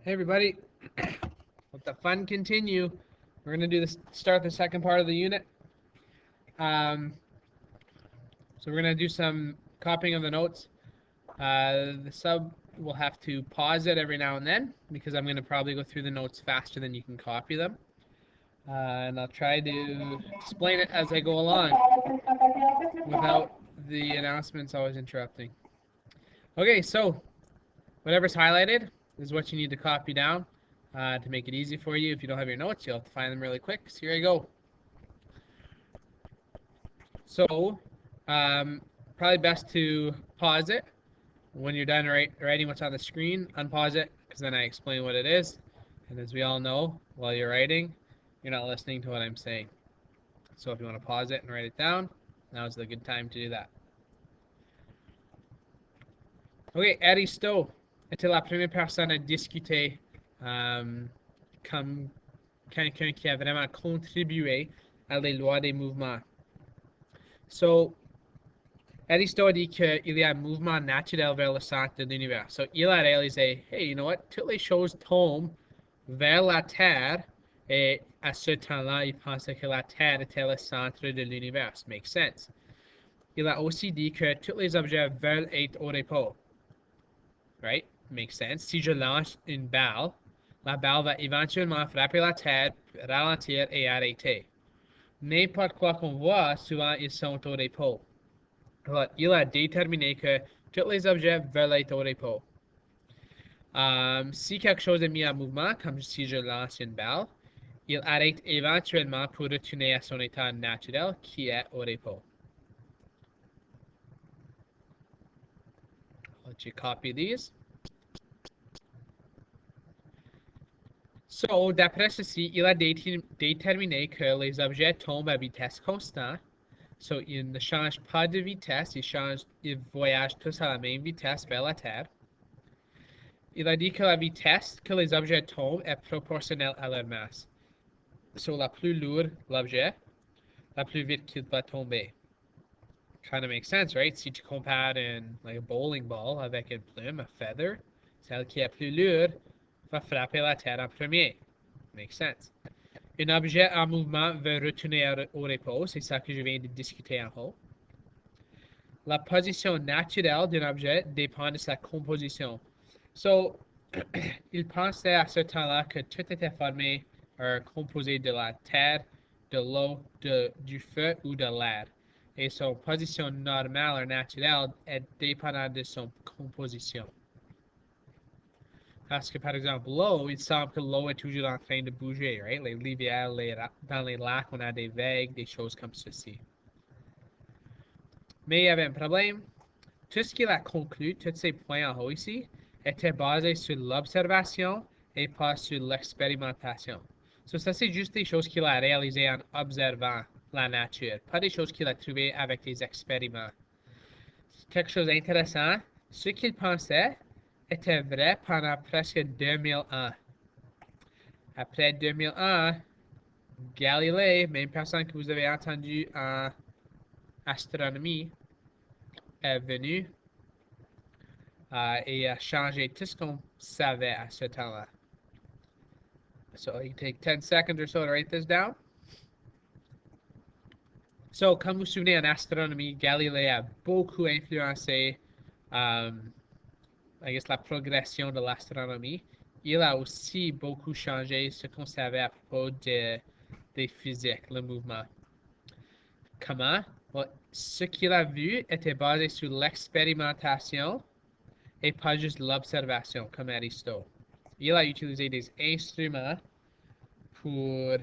Hey everybody, let the fun continue. We're gonna do this. Start the second part of the unit. Um, so we're gonna do some copying of the notes. The sub will have to pause it every now and then because I'm gonna probably go through the notes faster than you can copy them, and I'll try to explain it as I go along without the announcements always interrupting. Okay, so whatever's highlighted is what you need to copy down. To make it easy for you, if you don't have your notes, you'll have to find them really quick. So here I go. So, probably best to pause it when you're done writing what's on the screen. Unpause it, because then I explain what it is. And as we all know, while you're writing, you're not listening to what I'm saying. So if you want to pause it and write it down, now is the good time to do that. Ok, Aristo était la première personne à discuter comme quelqu'un qui a vraiment contribué à les lois des mouvements. So, Aristote dit qu'il y a un mouvement naturel vers le centre de l'univers. So, il a réalisé, hey, you know what? Toutes les choses tombent vers la Terre, et à ce temps-là, il pensait que la Terre était le centre de l'univers. Makes sense. Il a aussi dit que tous les objets veulent être au repos. Right? Makes sense. Si je lance une balle, la balle va éventuellement frapper la Terre, ralentir et arrêter. N'importe quoi qu'on voit, souvent ils sont au repos. Alors, il a déterminé que tous les objets veulent être au repos. Si quelque chose est mis en mouvement, comme si je lance une balle, il arrête éventuellement pour retourner à son état naturel qui est au repos. Let you copy these. So, d'après ceci, il a déterminé que les objets tombent à vitesse constante. So, ils ne changent pas de vitesse, ils voyagent tous à la même vitesse vers la Terre. Il a dit que la vitesse que les objets tombent est proportionnelle à leur masse. So, la plus lourde l'objet, la plus vite qu'il va tomber. Kind of makes sense, right? Si tu compares like a bowling ball avec une plume, a feather, celle qui est plus lourde va frapper la terre en premier. Makes sense. Un objet en mouvement veut retourner au repos, c'est ça que je viens de discuter en haut. La position naturelle d'un objet dépend de sa composition. So, il pensait à ce temps-là que tout était formé composé de la terre, de l'eau, du feu ou de l'air. Et son position normale ou naturelle est dépendante de son composition. Parce que, par exemple, l'eau, il semble que l'eau est toujours en train de bouger, right? Les rivières, dans les lacs, on a des vagues, des choses comme ceci. Mais il y avait un problème. Tout ce qu'il a conclu, tous ces points en haut ici, étaient basés sur l'observation et pas sur l'expérimentation. So, ça, c'est juste des choses qu'il a réalisées en observant la nature, pas des choses qu'il a trouvées avec des expériments. Quelque chose d'intéressant, ce qu'il pensait était vrai pendant presque 2000 ans. Après 2000 ans, Galilée, même personne que vous avez entendu en astronomie, est venu et a changé tout ce qu'on savait à ce temps-là. So you take 10 seconds or so to write this down. So, comme vous vous souvenez, en astronomie, Galilée a beaucoup influencé, I guess, la progression de l'astronomie. Il a aussi beaucoup changé ce qu'on savait à propos des physiques, le mouvement. Comment? Well, ce qu'il a vu était basé sur l'expérimentation et pas juste l'observation, comme Aristote. Il a utilisé des instruments pour,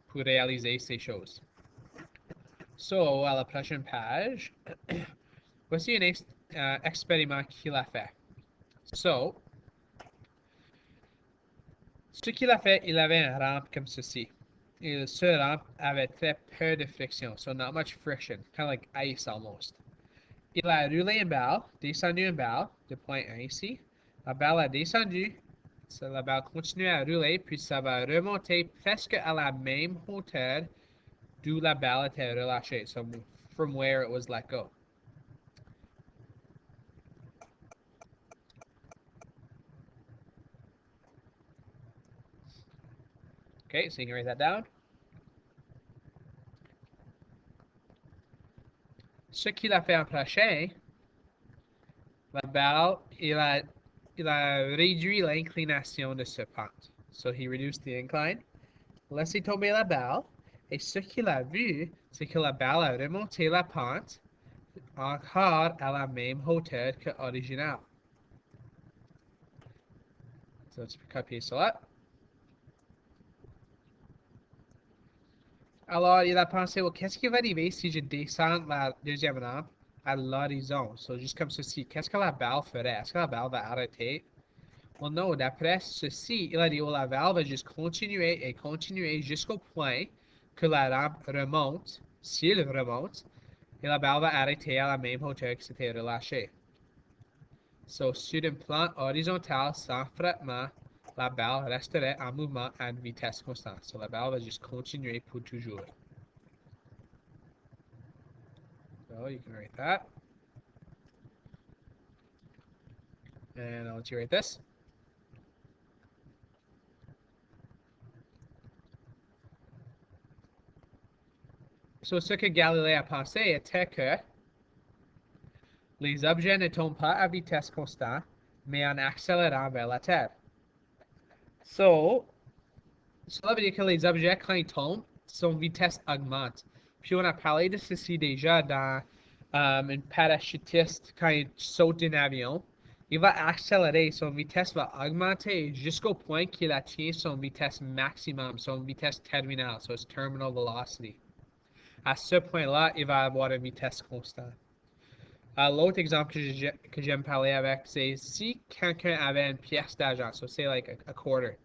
pour réaliser ces choses. So, à la prochaine page, voici un expériment qu'il a fait. So, ce qu'il a fait, il avait une rampe comme ceci. Et ce rampe avait très peu de friction, so not much friction, kind of like ice almost. Il a roulé une balle, descendu une balle, de point 1 ici. La balle a descendu, la balle continue à rouler, puis ça va remonter presque à la même hauteur d'où la balle était relâchée, so from where it was let go. Okay, so you can write that down. Ce qu'il a fait en prochain, la balle, il a réduit l'inclination de ce pente. So he reduced the incline. Laissez tomber la balle. Et ce qu'il a vu, c'est que la balle a remonté la pente encore à la même hauteur que originale. So tu peux copier cela. Alors, il a pensé, well, qu'est-ce qui va arriver si je descends la deuxième rampe à l'horizon? So, juste comme ceci. Qu'est-ce que la balle ferait? Est-ce que la balle va arrêter? Well, non, d'après ceci, il a dit, oh, la balle va juste continuer et continuer jusqu'au point que la rampe remonte, s'il remonte, et la balle va arrêter à la même hauteur que c'était relâché. So, sur un plan horizontal, sans frottement, la balle resterait en mouvement à une vitesse constante. So, la balle va juste continuer pour toujours. So, you can write that. And I'll let you write this. So, ce que Galilée a pensé était que les objets ne tombent pas à vitesse constante, mais en accélérant vers la Terre. So, cela veut dire que les objets, quand ils tombent, son vitesse augmente. Puis on a parlé de ceci déjà dans un parachutiste, quand il saute d'un avion, il va accélérer, son vitesse va augmenter jusqu'au point qu'il atteint son vitesse maximum, son vitesse terminale, so its terminal velocity. À ce point-là, il va avoir une vitesse constante. L'autre exemple que j'aime parler avec, c'est si quelqu'un avait une pièce d'argent, so c'est like a quarter,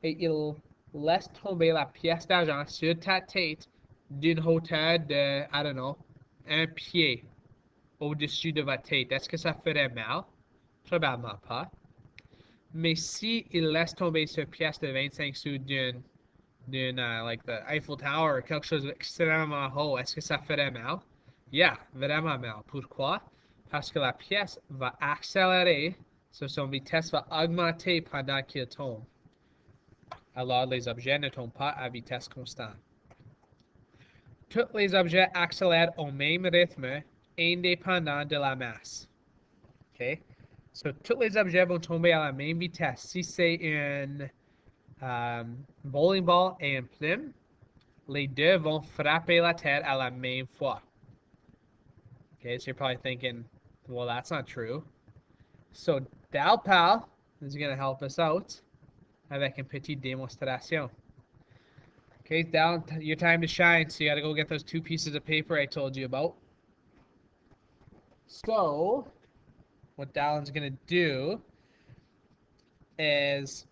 et il laisse tomber la pièce d'argent sur ta tête d'une hauteur de, I don't know, un pied au-dessus de votre tête. Est-ce que ça ferait mal? Probablement pas. Mais si il laisse tomber cette pièce de 25 sous d'une like the Eiffel Tower, quelque chose d'extrêmement haut, est-ce que ça ferait mal? Yeah, vraiment mal. Pourquoi? Parce que la pièce va accélérer, so son vitesse va augmenter pendant qu'il tombe. Alors, les objets ne tombent pas à vitesse constante. Tous les objets accélèrent au même rythme, indépendant de la masse. OK? So, tous les objets vont tomber à la même vitesse. Si c'est une bowling ball et une plume, les deux vont frapper la terre à la même fois. Okay, so you're probably thinking, well, that's not true. So Dalpal is going to help us out avec une petite démonstration. Okay, Dal, your time to shine, so you got to go get those two pieces of paper I told you about. So, what Dallin's going to do is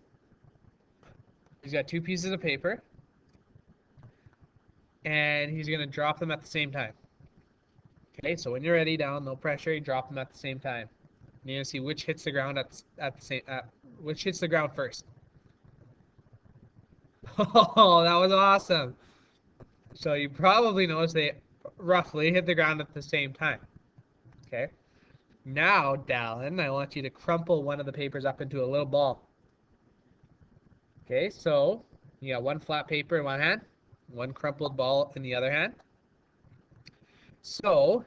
he's got two pieces of paper, and he's going to drop them at the same time. Okay, so when you're ready, Dallin, no pressure, you drop them at the same time. You're gonna see which hits the ground at the same which hits the ground first. Oh, that was awesome. So you probably noticed they roughly hit the ground at the same time. Okay. Now, Dallin, I want you to crumple one of the papers up into a little ball. Okay, so you got one flat paper in one hand, one crumpled ball in the other hand. So,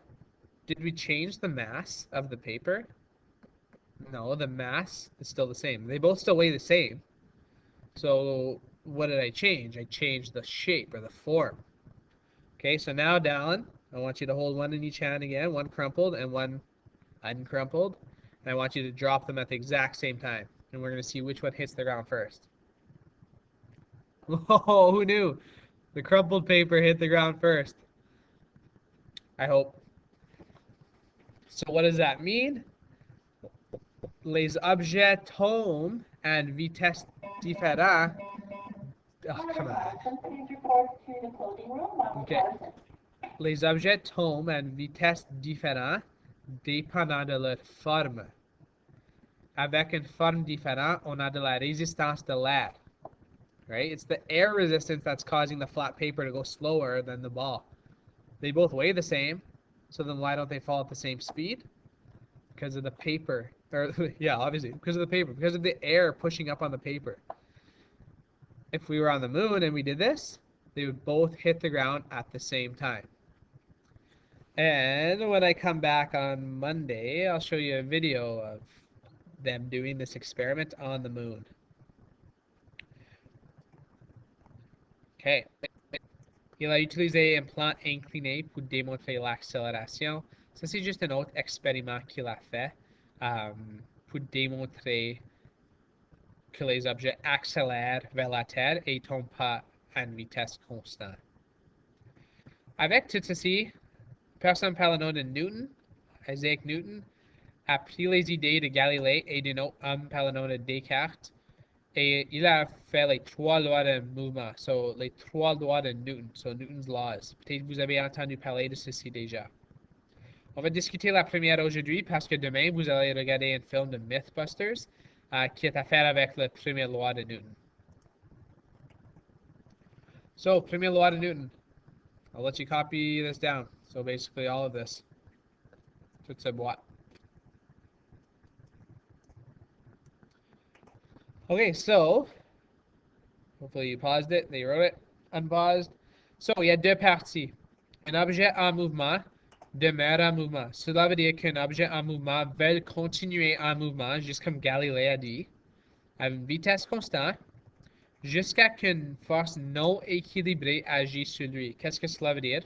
did we change the mass of the paper? No, the mass is still the same. They both still weigh the same. So what did I change? I changed the shape or the form. Okay, so now, Dallin, I want you to hold one in each hand again, one crumpled and one uncrumpled. And I want you to drop them at the exact same time. And we're going to see which one hits the ground first. Oh, who knew? The crumpled paper hit the ground first. I hope. So what does that mean? Les objets tombent à une vitesse différente. Oh, come on. Okay. Les objets tombent à une vitesse différente dépendant de leur forme. Avec une forme différente, on a de la résistance de l'air. Right? It's the air resistance that's causing the flat paper to go slower than the ball. They both weigh the same, so then why don't they fall at the same speed? Because of the paper. Or yeah, obviously, because of the paper. Because of the air pushing up on the paper. if we were on the moon and we did this, they would both hit the ground at the same time. And when I come back on Monday, I'll show you a video of them doing this experiment on the moon. Okay. Il a utilisé un plan incliné pour démontrer l'accélération. Ça, c'est juste un autre expériment qu'il a fait pour démontrer que les objets accélèrent vers la Terre et ne tombent pas à une vitesse constante. Avec tout ceci, personne par le nom de Newton, Isaac Newton, a pris les idées de Galilée et d'un autre homme par le nom de Descartes et il a fait les trois lois de mouvement, les trois lois de Newton, Newton's laws. Peut-être que vous avez entendu parler de ceci déjà. On va discuter la première aujourd'hui parce que demain, vous allez regarder un film de Mythbusters qui est à faire avec la première loi de Newton. Première loi de Newton. I'll let you copy this down. So basically all of this. Toute cette boîte. Okay, so hopefully you paused it, they wrote it, unpaused. So, il y a deux parties. Un objet en mouvement demeure en mouvement. Cela veut dire qu'un objet en mouvement va continuer en mouvement, juste comme Galilée a dit, à une vitesse constante, jusqu'à qu'une force non équilibrée agisse sur lui. Qu'est-ce que cela veut dire?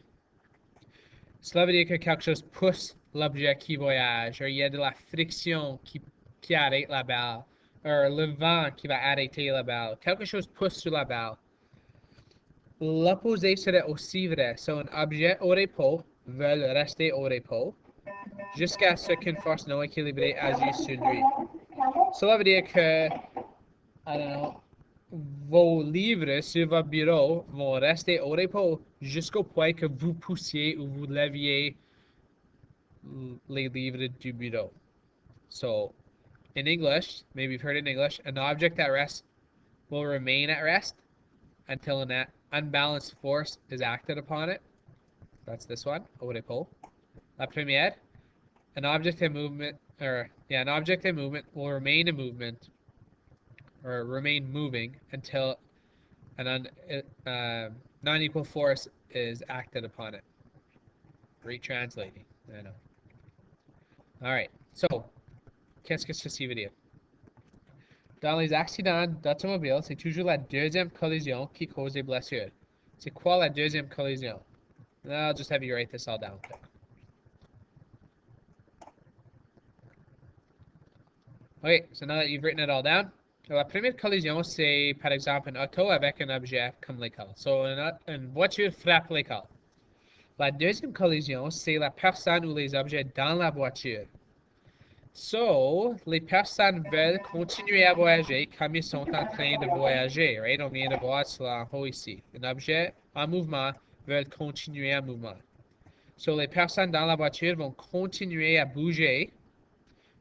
Cela veut dire que quelque chose pousse l'objet qui voyage, ou il y a de la friction qui arrête la balle, ou le vent qui va arrêter la balle. Quelque chose pousse sur la balle. L'opposé serait aussi vrai. Un objet au repos veut rester au repos jusqu'à ce qu'une force non équilibrée agisse sur lui. Cela veut dire que, I don't know, vos livres sur votre bureau vont rester au repos jusqu'au point que vous poussiez ou vous leviez les livres du bureau. So, in English, maybe you've heard in English, an object at rest will remain at rest until an unbalanced force is acted upon it. That's this one, au repos. La première, an object in movement, an object in movement will remain in movement or remain moving until an non-equal force is acted upon it. Retranslating, I know. All right, so, qu'est-ce que ceci veut dire? Dans les accidents d'automobile, c'est toujours la deuxième collision qui cause des blessures. C'est quoi la deuxième collision? I'll just have you write this all down quick. Okay, so now that you've written it all down, la première collision, c'est par exemple un auto avec un objet comme l'école. So, une voiture frappe l'école. La deuxième collision, c'est la personne ou les objets dans la voiture. So, les personnes veulent continuer à voyager comme ils sont en train de voyager, right? On vient de voir cela en haut ici. Un objet en mouvement veut continuer en mouvement. So, les personnes dans la voiture vont continuer à bouger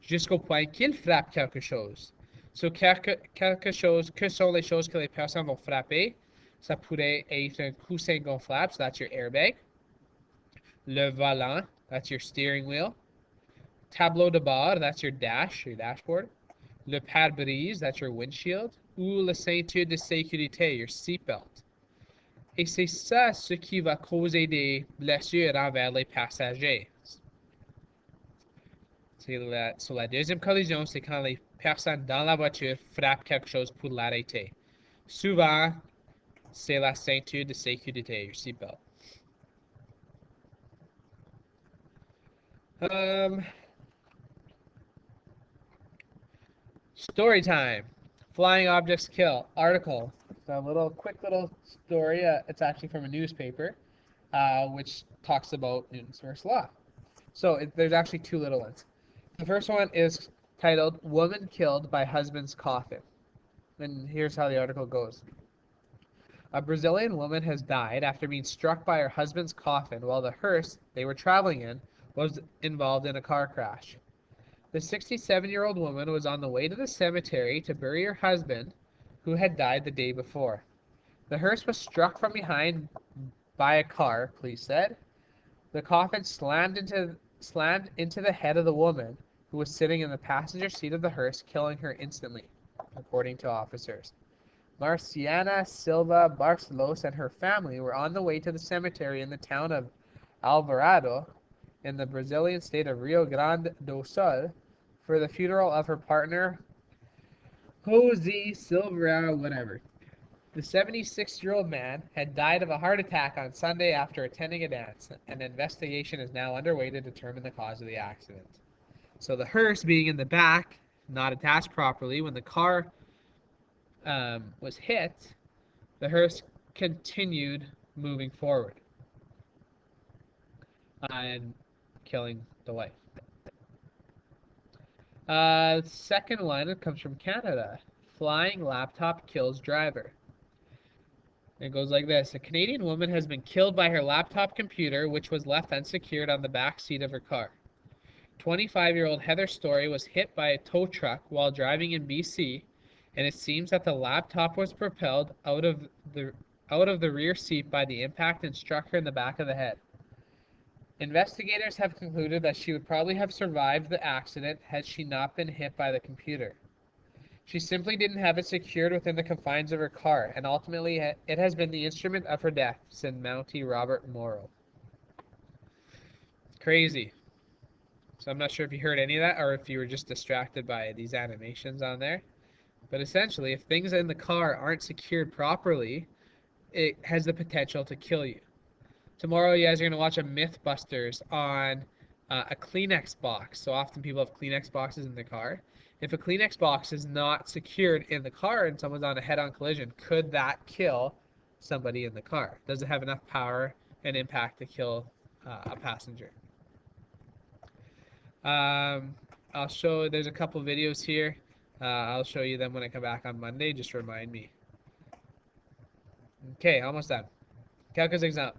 jusqu'au point qu'ils frappent quelque chose. So, quelque chose, que sont les choses que les personnes vont frapper? Ça pourrait être un coussin gonflable, so that's your airbag. Le volant, that's your steering wheel. Tableau de bord, that's your dashboard. Le pare-brise, that's your windshield. Ou la ceinture de sécurité, your seatbelt. Et c'est ça ce qui va causer des blessures envers les passagers. Sur la deuxième collision, c'est quand les personnes dans la voiture frappent quelque chose pour l'arrêter. Souvent, c'est la ceinture de sécurité, your seatbelt. Story time. Flying objects kill. Article. So a quick little story. It's actually from a newspaper, which talks about Newton's first law. So there's actually two little ones. The first one is titled "Woman Killed by Husband's Coffin." And here's how the article goes. A Brazilian woman has died after being struck by her husband's coffin while the hearse they were traveling in was involved in a car crash. The 67-year-old woman was on the way to the cemetery to bury her husband, who had died the day before. The hearse was struck from behind by a car, police said. The coffin slammed into the head of the woman, who was sitting in the passenger seat of the hearse, killing her instantly, according to officers. Marciana Silva Barcelos and her family were on the way to the cemetery in the town of Alvarado in the Brazilian state of Rio Grande do Sul for the funeral of her partner, Jose Silveira, whatever. The 76-year-old man had died of a heart attack on Sunday after attending a dance. An investigation is now underway to determine the cause of the accident. So the hearse being in the back, not attached properly, when the car was hit, the hearse continued moving forward and killing the wife. Second one comes from Canada. Flying laptop kills driver. It goes like this. A Canadian woman has been killed by her laptop computer, which was left unsecured on the back seat of her car. 25-year-old Heather Story was hit by a tow truck while driving in BC, and it seems that the laptop was propelled out of the rear seat by the impact and struck her in the back of the head. Investigators have concluded that she would probably have survived the accident had she not been hit by the computer. She simply didn't have it secured within the confines of her car, and ultimately it has been the instrument of her death, said Mountie Robert Morrow. Crazy. So I'm not sure if you heard any of that or if you were just distracted by these animations on there. But essentially, if things in the car aren't secured properly, it has the potential to kill you. Tomorrow, you guys are going to watch a Mythbusters on a Kleenex box. So often people have Kleenex boxes in their car. If a Kleenex box is not secured in the car and someone's on a head-on collision, could that kill somebody in the car? Does it have enough power and impact to kill a passenger? I'll show, there's a couple videos here. I'll show you them when I come back on Monday. Just remind me. Okay, almost done. Quelques exemples.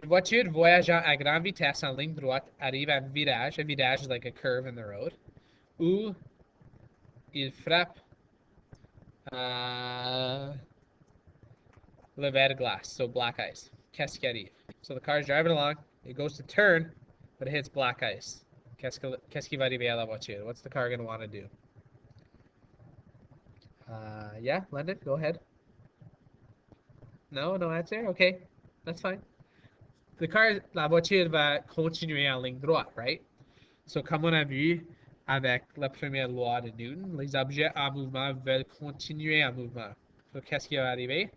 Une voiture voyageant à grande vitesse en ligne droite arrive à un virage. A virage is like a curve in the road. Où il frappe le verglas, so black ice. Qu'est-ce qui arrive? So the car is driving along. It goes to turn, but it hits black ice. Qu'est-ce qui va arriver à la voiture? What's the car going to want to do? Yeah, London, go ahead. No, no answer? Okay, that's fine. La voiture va continuer en ligne droite, right? So, comme on a vu avec la première loi de Newton, les objets en mouvement veulent continuer en mouvement. So, qu'est-ce qui va arriver?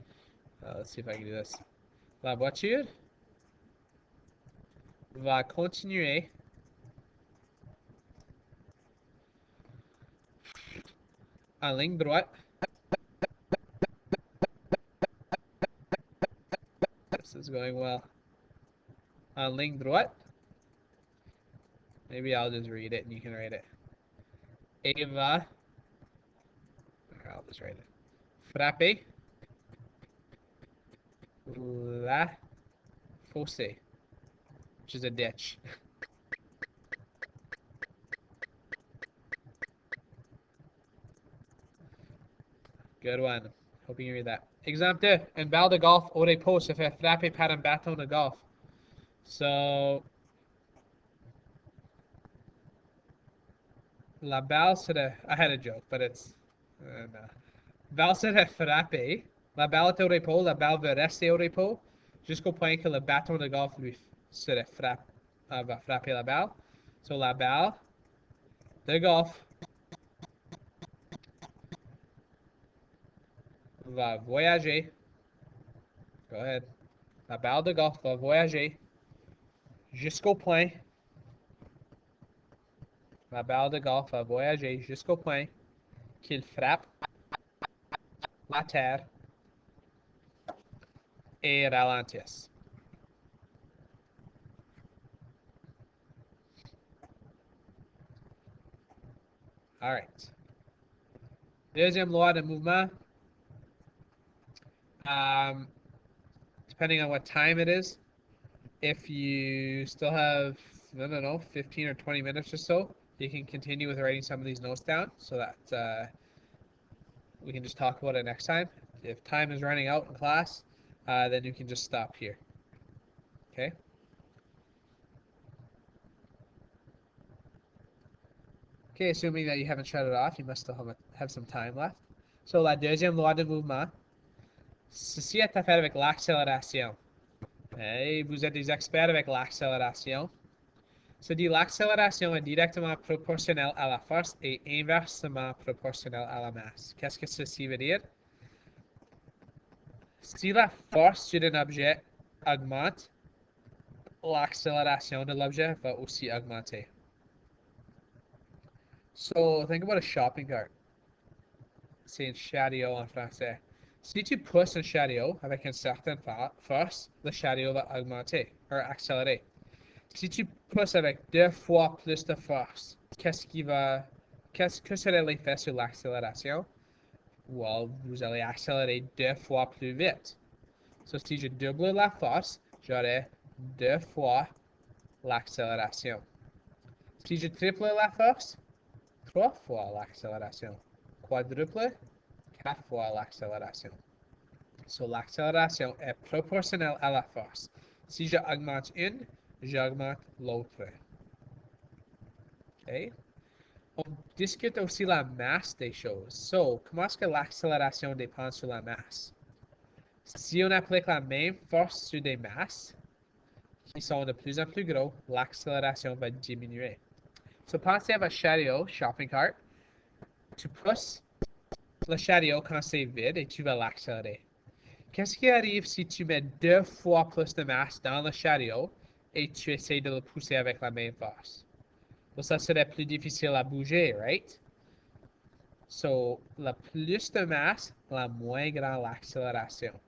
Let's see if I can do this. La voiture va continuer en ligne droite. This is going well. En ligne droite. Maybe I'll just read it and you can write it. Et va. I'll just write it. Frapper la fosse, which is a ditch. Good one. Hope you can read that. Exemple 2. Un balle de golf au repos se fait frapper par un bâton de golf. So, la balle serait... I had a joke, but it's... no. Balle serait frappée. La balle est au repos. La balle va rester au repos jusqu'au point que le bâton de golf lui va frapper la balle. So, la balle de golf va voyager. Go ahead. La balle de golf va voyager jusqu'au point. La balle de golf va voyager jusqu'au point qu'il frappe la terre et ralentisse. All right. Deuxième loi de mouvement. Depending on what time it is, if you still have, I don't know, 15 or 20 minutes or so, you can continue with writing some of these notes down so that we can just talk about it next time. If time is running out in class, then you can just stop here. Okay? Okay, assuming that you haven't shut it off, you must still have some time left. So, la deuxième loi de mouvement. Ceci est à faire avec l'accélération. Et vous êtes des experts avec l'accélération. Se dit l'accélération est directement proportionnelle à la force et inversement proportionnelle à la masse. Qu'est-ce que ceci veut dire? Si la force sur un objet augmente, l'accélération de l'objet va aussi augmenter. So, think about a shopping cart. C'est un chariot en français. Si tu pousses un chariot avec une certaine force, le chariot va augmenter, ou accélérer. Si tu pousses avec 2 fois plus de force, qu'est-ce que serait l'effet sur l'accélération? Well, vous allez accélérer 2 fois plus vite. So, si je double la force, j'aurai 2 fois l'accélération. Si je triple la force, 3 fois l'accélération. Quadruple, 4 fois l'accélération. So, l'accélération est proportionnelle à la force. Si j'augmente une, j'augmente l'autre. Okay? On discute aussi la masse des choses. So, comment est-ce que l'accélération dépend sur la masse? Si on applique la même force sur des masses qui sont de plus en plus gros, l'accélération va diminuer. So, pensez à votre chariot, shopping cart. Tu pousses le chariot quand c'est vide et tu vas l'accélérer. Qu'est-ce qui arrive si tu mets 2 fois plus de masse dans le chariot et tu essaies de le pousser avec la même force? Well, ça serait plus difficile à bouger, right? So, la plus de masse, la moins grande l'accélération.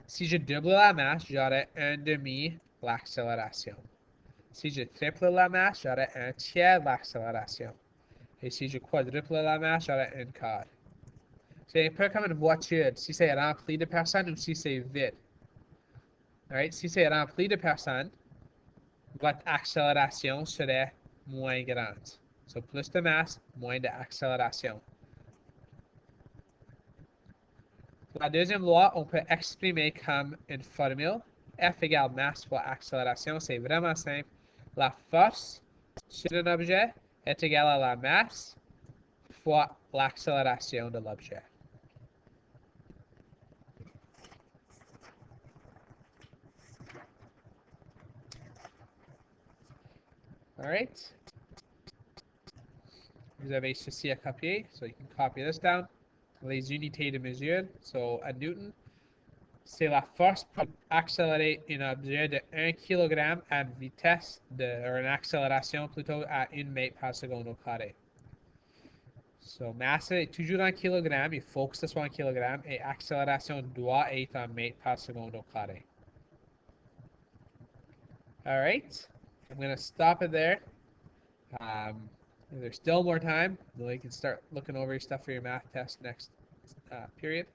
Si je double la masse, j'aurai un demi l'accélération. Si je triple la masse, j'aurai un tiers l'accélération. Et si je quadruple la masse, j'aurai un quart. C'est un peu comme une voiture, si c'est rempli de personnes ou si c'est vide. Right? Si c'est rempli de personnes, votre accélération serait moins grande. So, plus de masse, moins d'accélération. La deuxième loi, on peut exprimer comme une formule. F égale masse fois accélération. C'est vraiment simple. La force sur un objet est égale à la masse fois l'accélération de l'objet. All right? Vous avez ceci à copier, so you can copy this down. Les unités de mesure, so a Newton, c'est la force pour accélérer un objet de 1 kg à une vitesse une accélération plutôt à 1 mètre par seconde au carré. So, masse est toujours en kilogrammes, il faut que ce soit en kilogrammes, et accélération doit être en mètres par seconde au carré. All right, I'm going to stop it there. If there's still more time, you can start looking over your stuff for your math test next period.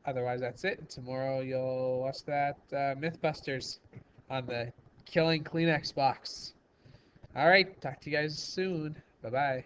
Otherwise, that's it. Tomorrow you'll watch that Mythbusters on the Killing Kleenex box. All right, talk to you guys soon. Bye-bye.